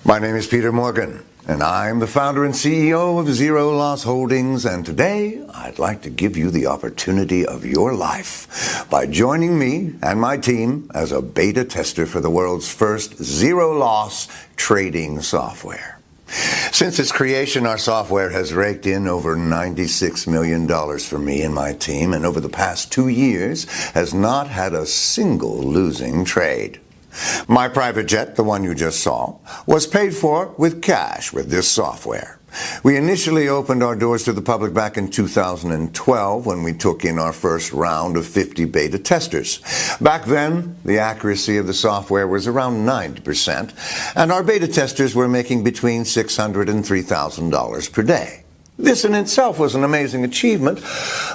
My name is Peter Morgan, and I'm the founder and CEO of Zero Loss Holdings, and today I'd like to give you the opportunity of your life by joining me and my team as a beta tester for the world's first zero-loss trading software. Since its creation, our software has raked in over $96 million for me and my team, and over the past 2 years has not had a single losing trade. My private jet, the one you just saw, was paid for with cash with this software. We initially opened our doors to the public back in 2012 when we took in our first round of 50 beta testers. Back then, the accuracy of the software was around 90%, and our beta testers were making between $600 and $3,000 per day. This in itself was an amazing achievement,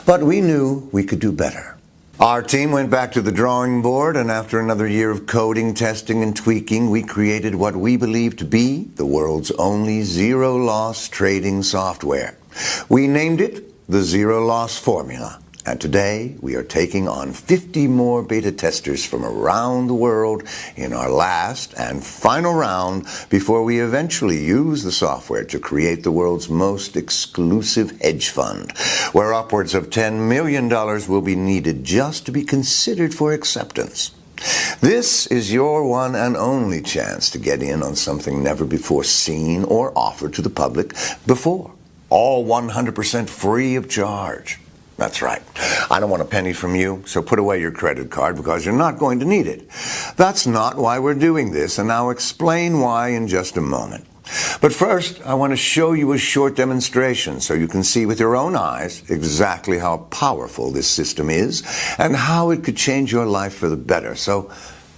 but we knew we could do better. Our team went back to the drawing board, and after another year of coding, testing, and tweaking, we created what we believe to be the world's only zero-loss trading software. We named it the Zero Loss Formula, and today we are taking on 50 more beta testers from around the world in our last and final round before we eventually use the software to create the world's most exclusive hedge fund, where upwards of $10 million will be needed just to be considered for acceptance. This is your one and only chance to get in on something never before seen or offered to the public before. All 100% free of charge. That's right. I don't want a penny from you, so put away your credit card because you're not going to need it. That's not why we're doing this, and I'll explain why in just a moment. But first, I want to show you a short demonstration so you can see with your own eyes exactly how powerful this system is and how it could change your life for the better. So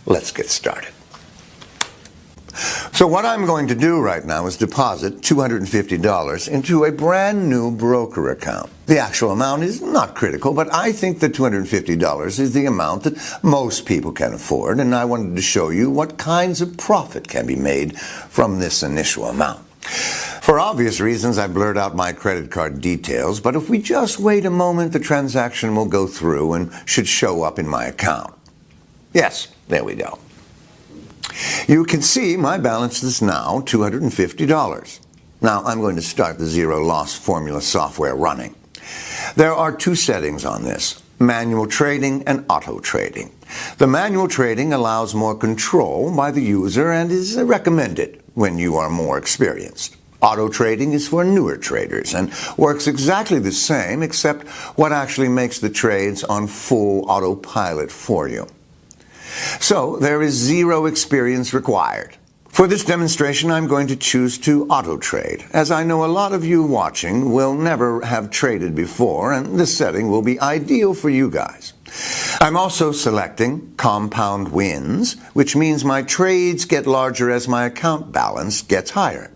let's get started. So what I'm going to do right now is deposit $250 into a brand new broker account. The actual amount is not critical, but I think that $250 is the amount that most people can afford, and I wanted to show you what kinds of profit can be made from this initial amount. For obvious reasons, I blurred out my credit card details, but if we just wait a moment, the transaction will go through and should show up in my account. Yes, there we go. You can see my balance is now $250. Now I'm going to start the Zero Loss Formula software running. There are two settings on this: manual trading and auto trading. The manual trading allows more control by the user and is recommended when you are more experienced. Auto trading is for newer traders and works exactly the same, except what actually makes the trades on full autopilot for you. So there is zero experience required. For this demonstration, I'm going to choose to auto trade, as I know a lot of you watching will never have traded before, and this setting will be ideal for you guys. I'm also selecting compound wins, which means my trades get larger as my account balance gets higher.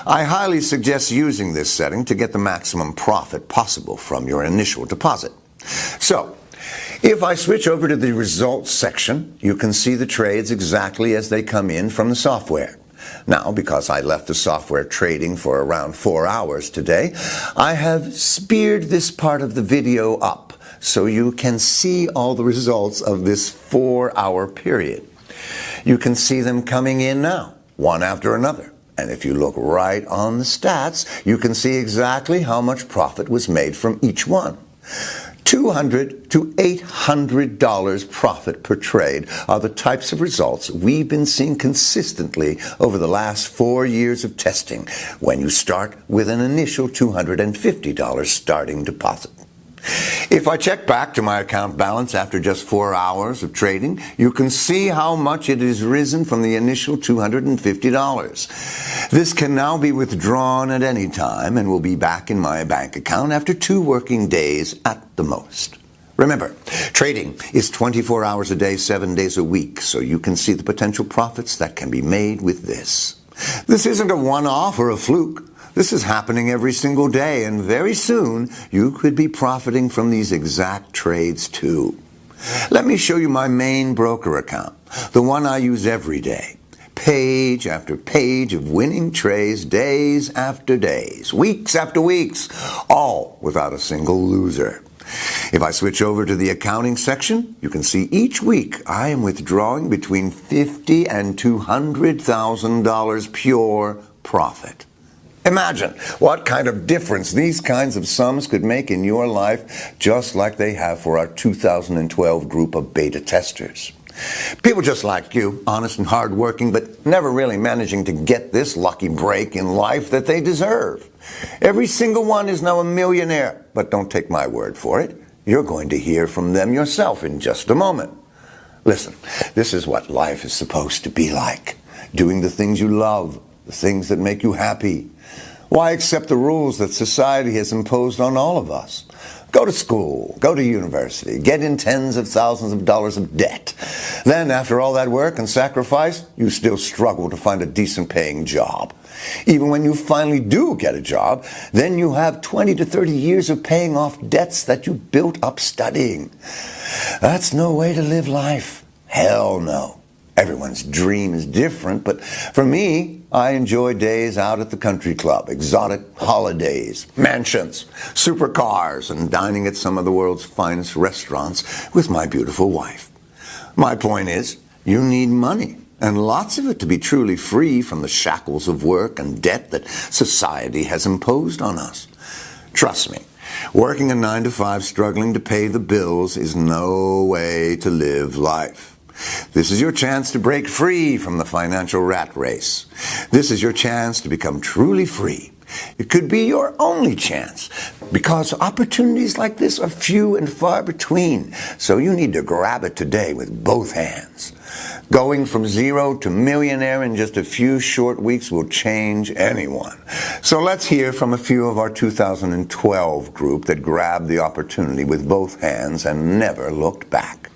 I highly suggest using this setting to get the maximum profit possible from your initial deposit. So, if I switch over to the results section, you can see the trades exactly as they come in from the software. Now, because I left the software trading for around 4 hours today, I have speared this part of the video up so you can see all the results of this 4-hour period. You can see them coming in now, one after another. And if you look right on the stats, you can see exactly how much profit was made from each one. $200 to $800 profit per trade are the types of results we've been seeing consistently over the last 4 years of testing when you start with an initial $250 starting deposit. If I check back to my account balance after just 4 hours of trading, you can see how much it has risen from the initial $250. This can now be withdrawn at any time and will be back in my bank account after 2 working days at the most. Remember, trading is 24 hours a day, 7 days a week, so you can see the potential profits that can be made with this. This isn't a one-off or a fluke. This is happening every single day, and very soon you could be profiting from these exact trades too. Let me show you my main broker account, the one I use every day. Page after page of winning trades, days after days, weeks after weeks, all without a single loser. If I switch over to the accounting section, you can see each week I am withdrawing between $50,000 and $200,000 pure profit. Imagine what kind of difference these kinds of sums could make in your life, just like they have for our 2012 group of beta testers. People just like you, honest and hardworking, but never really managing to get this lucky break in life that they deserve. Every single one is now a millionaire, but don't take my word for it. You're going to hear from them yourself in just a moment. Listen, this is what life is supposed to be like. Doing the things you love, the things that make you happy. Why accept the rules that society has imposed on all of us? Go to school, go to university, get in tens of thousands of dollars of debt. Then, after all that work and sacrifice, you still struggle to find a decent paying job. Even when you finally do get a job, then you have 20 to 30 years of paying off debts that you built up studying. That's no way to live life. Hell no. Everyone's dream is different, but for me, I enjoy days out at the country club, exotic holidays, mansions, supercars, and dining at some of the world's finest restaurants with my beautiful wife. My point is, you need money, and lots of it, to be truly free from the shackles of work and debt that society has imposed on us. Trust me, working a 9-to-5 struggling to pay the bills is no way to live life. This is your chance to break free from the financial rat race. This is your chance to become truly free. It could be your only chance, because opportunities like this are few and far between, so you need to grab it today with both hands. Going from zero to millionaire in just a few short weeks will change anyone. So let's hear from a few of our 2012 group that grabbed the opportunity with both hands and never looked back.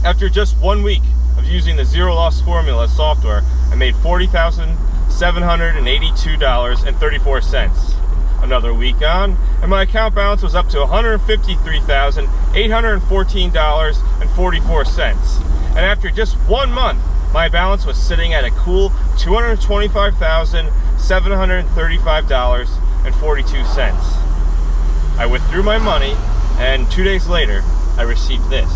After just 1 week of using the Zero Loss Formula software, I made $40,782.34. Another week on, and my account balance was up to $153,814.44. And after just 1 month, my balance was sitting at a cool $225,735.42. I withdrew my money, and 2 days later, I received this.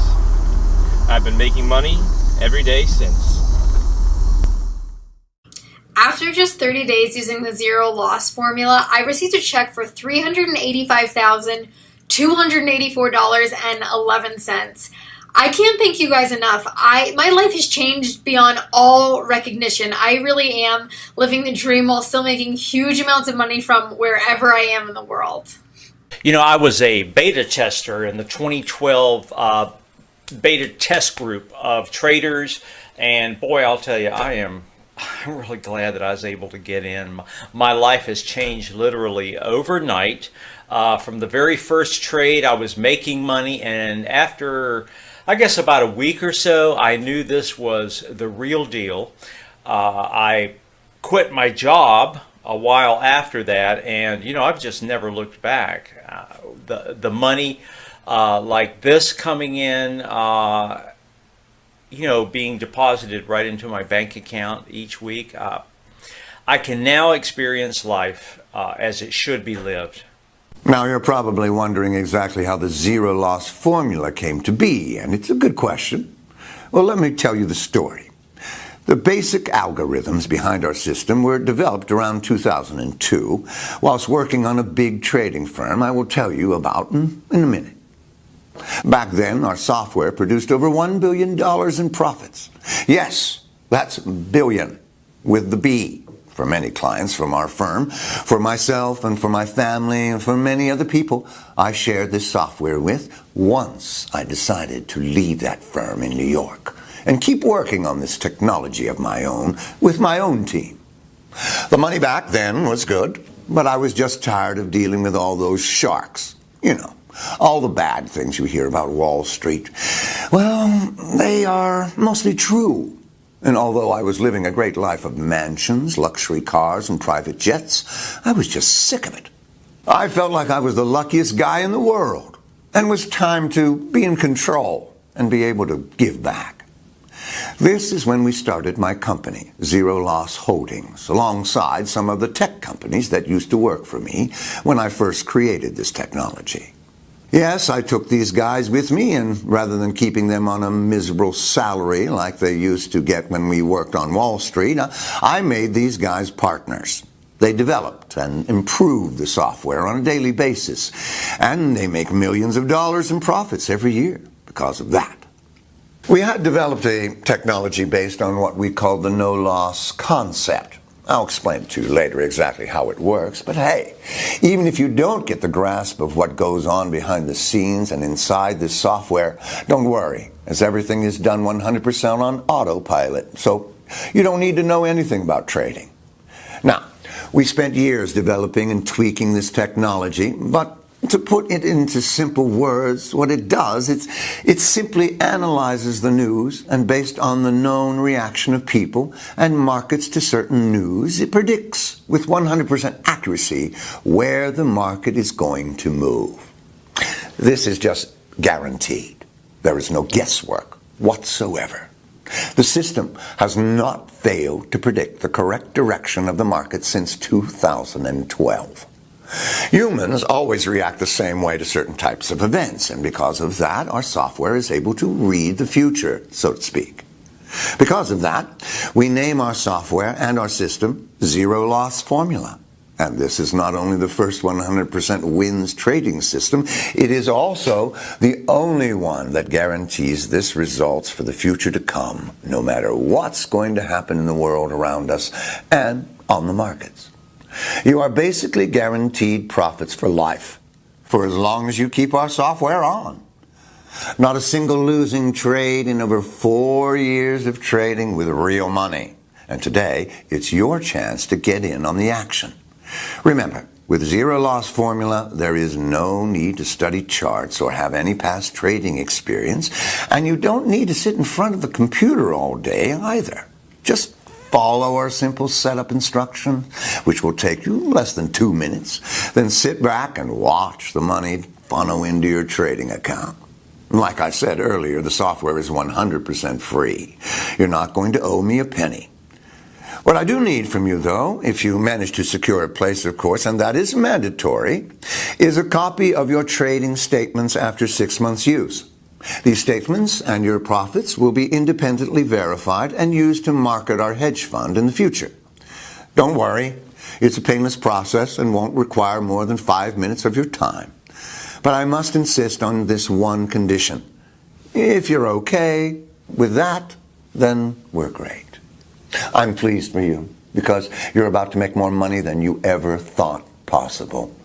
I've been making money every day since. After just 30 days using the Zero Loss Formula, I received a check for $385,284.11. I can't thank you guys enough. My life has changed beyond all recognition. I really am living the dream while still making huge amounts of money from wherever I am in the world. You know, I was a beta tester in the 2012 beta test group of traders, and boy, I'll tell you, I'm really glad that I was able to get in. My life has changed literally overnight. From the very first trade, I was making money, and after, I guess, about a week or so, I knew this was the real deal. I quit my job a while after that, and you know, I've just never looked back. The money like this coming in, you know, being deposited right into my bank account each week, I can now experience life as it should be lived. Now you're probably wondering exactly how the Zero Loss Formula came to be, and it's a good question. Well, let me tell you the story. The basic algorithms behind our system were developed around 2002, whilst working on a big trading firm I will tell you about in a minute. Back then, our software produced over $1 billion in profits. Yes, that's billion, with the B, for many clients from our firm, for myself and for my family and for many other people I shared this software with once I decided to leave that firm in New York and keep working on this technology of my own with my own team. The money back then was good, but I was just tired of dealing with all those sharks, you know. All the bad things you hear about Wall Street, well, they are mostly true. And although I was living a great life of mansions, luxury cars, and private jets, I was just sick of it. I felt like I was the luckiest guy in the world, and it was time to be in control and be able to give back. This is when we started my company, Zero Loss Holdings, alongside some of the tech companies that used to work for me when I first created this technology. Yes, I took these guys with me, and rather than keeping them on a miserable salary like they used to get when we worked on Wall Street, I made these guys partners. They developed and improved the software on a daily basis, and they make millions of dollars in profits every year because of that. We had developed a technology based on what we called the no-loss concept. I'll explain to you later exactly how it works, but hey, even if you don't get the grasp of what goes on behind the scenes and inside this software, don't worry, as everything is done 100% on autopilot, so you don't need to know anything about trading. Now, we spent years developing and tweaking this technology, but to put it into simple words, what it does, it simply analyzes the news, and based on the known reaction of people and markets to certain news, it predicts with 100% accuracy where the market is going to move. This is just guaranteed. There is no guesswork whatsoever. The system has not failed to predict the correct direction of the market since 2012. Humans always react the same way to certain types of events, and because of that, our software is able to read the future, so to speak. Because of that, we name our software and our system Zero Loss Formula. And this is not only the first 100% wins trading system, it is also the only one that guarantees this results for the future to come, no matter what's going to happen in the world around us and on the markets. You are basically guaranteed profits for life, for as long as you keep our software on. Not a single losing trade in over 4 years of trading with real money. And today, it's your chance to get in on the action. Remember, with Zero Loss Formula, there is no need to study charts or have any past trading experience, and you don't need to sit in front of the computer all day either. Just follow our simple setup instructions, which will take you less than 2 minutes. Then sit back and watch the money funnel into your trading account. Like I said earlier, the software is 100% free. You're not going to owe me a penny. What I do need from you, though, if you manage to secure a place, of course, and that is mandatory, is a copy of your trading statements after 6 months' use. These statements and your profits will be independently verified and used to market our hedge fund in the future. Don't worry, it's a painless process and won't require more than 5 minutes of your time. But I must insist on this one condition. If you're okay with that, then we're great. I'm pleased for you because you're about to make more money than you ever thought possible.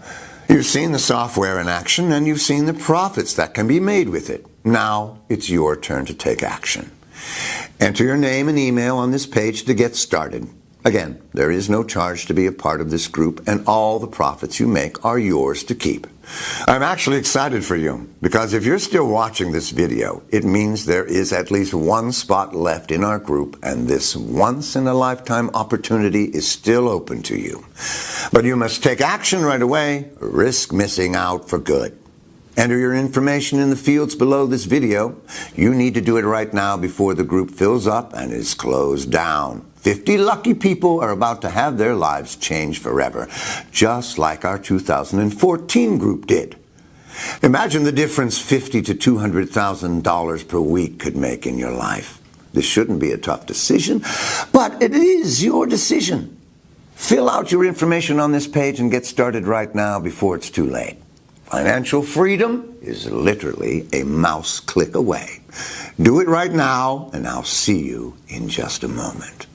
You've seen the software in action and you've seen the profits that can be made with it. Now it's your turn to take action. Enter your name and email on this page to get started. Again, there is no charge to be a part of this group, and all the profits you make are yours to keep. I'm actually excited for you, because if you're still watching this video, it means there is at least one spot left in our group, and this once-in-a-lifetime opportunity is still open to you. But you must take action right away, or risk missing out for good. Enter your information in the fields below this video. You need to do it right now before the group fills up and is closed down. 50 lucky people are about to have their lives changed forever, just like our 2014 group did. Imagine the difference $50,000 to $200,000 per week could make in your life. This shouldn't be a tough decision, but it is your decision. Fill out your information on this page and get started right now before it's too late. Financial freedom is literally a mouse click away. Do it right now, and I'll see you in just a moment.